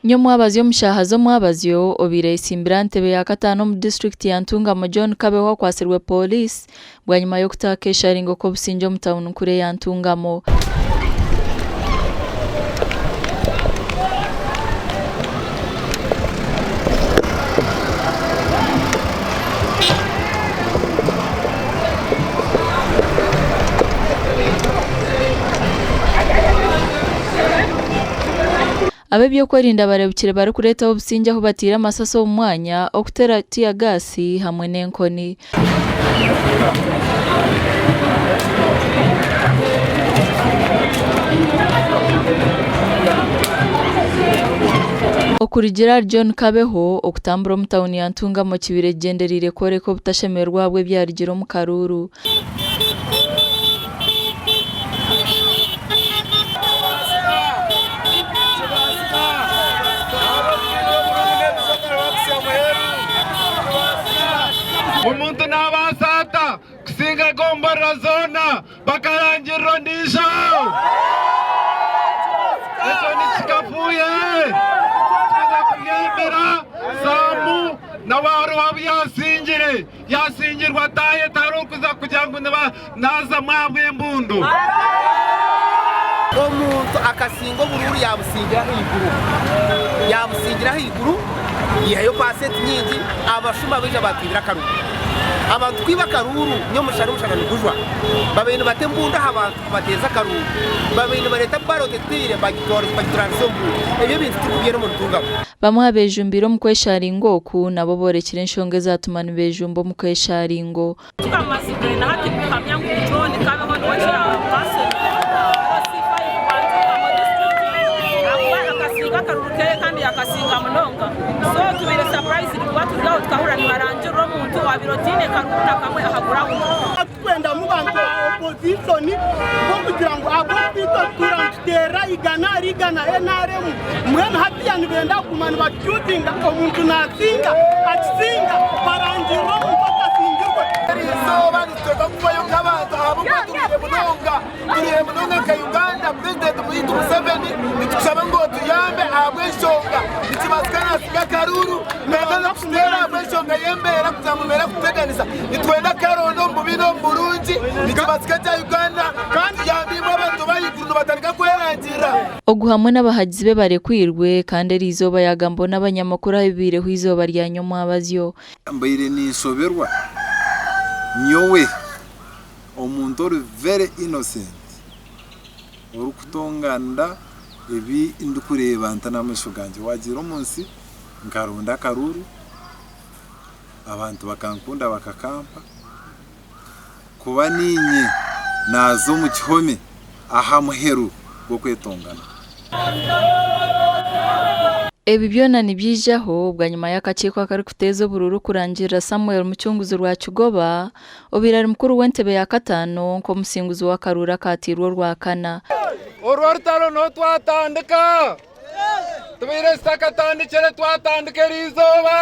Nyo mwabazi omushahazo mwabazi obire isimbira ntebe ya katano mu district ya Ntungamo John Kabeho kwasirwe police bwanyuma yo kutaka sharingo ko businjo mu town kure ya Ntungamo. Abebyo kwerinda barebukire bari kureta obusinja aho batira amasaso mu mwanya okutera tia gasi hamwe n'enkoni. Okurigira John Kabeho okutambura mu town ya Ntungamo kibire genderire kore ko butashemerwa bwe byarigiro mu Karuru. Umuntu nabasata kusinga gombora zona bakarangira ndisho echo nichikafuye kugendera samu nawaru yasingirwa taye tarukuza kujangu naza mwabwe mbundu omuntu akasingo bururu yabusingira higuru yayo paseti nyingi abashuma beje batwira Karuru abantu kwiba Karuru nyo mushara nigujwa babene batembunda abantu bateza Karuru babene bareta barotetire bagitransomu ebyo bintu tukubiyero mu Ntungamo bamwe abejumbiro mu kwesharingo ku nabo borekire nshonge zatumana bejumbo mu kwesharingo tukamasibre na hati bihamya ngo drone kabeho n'wakira paseti Karuru kandi yakasinga munonga so tubire surprise rwatu ryaho twahura ni baranjiro muntu wa birotine Karuru nakamwe ahagura twenda mu bantu opposition bo kugira ngo abo bito turantera igana NRM mwene hatiya nibenda kumana bacyutinga omuntu nasinga atsinga baranjiro muntu akasingirwe so bagiteka kubayo kabantu abo turiye munonga ka Uganda president Muhindo Museveni nitusaba ngo tuyambe abweshonga nikibaskana singa Karuru nagana kutera abweshonga yembera kuzamubera kuteganiza nitwenda Karondo mbubino Burungi nikibaskata Uganda kandi yambimo abantu bayiguru batarika kwerangira oguhamwe n'abahagizi be barekwirwe kandi erizoba yagambo n'abanyamakuru abibire hu izoba rya nyuma abazyo mbayire nisoberwa nyowe omuntu ori very innocent urukutonganda ebi ndukureba ntana amasho ganje wagira umunsi nkaronda Karuru abantu bakankunda bakakampa kuba ninye nazo mu kihome aha muheru bwo kwetongana ebi byona nibyijaho bwa nyuma y'akakiko kari kuteza bururu kurangira Samuel Mucyunguzi rwa Kigoba obirari mukuru w'entebe ya katano ko musinguzi wa Karura katirwo rwa kana orwartalo no twatandika tubire sakatandikere twatandikira izoba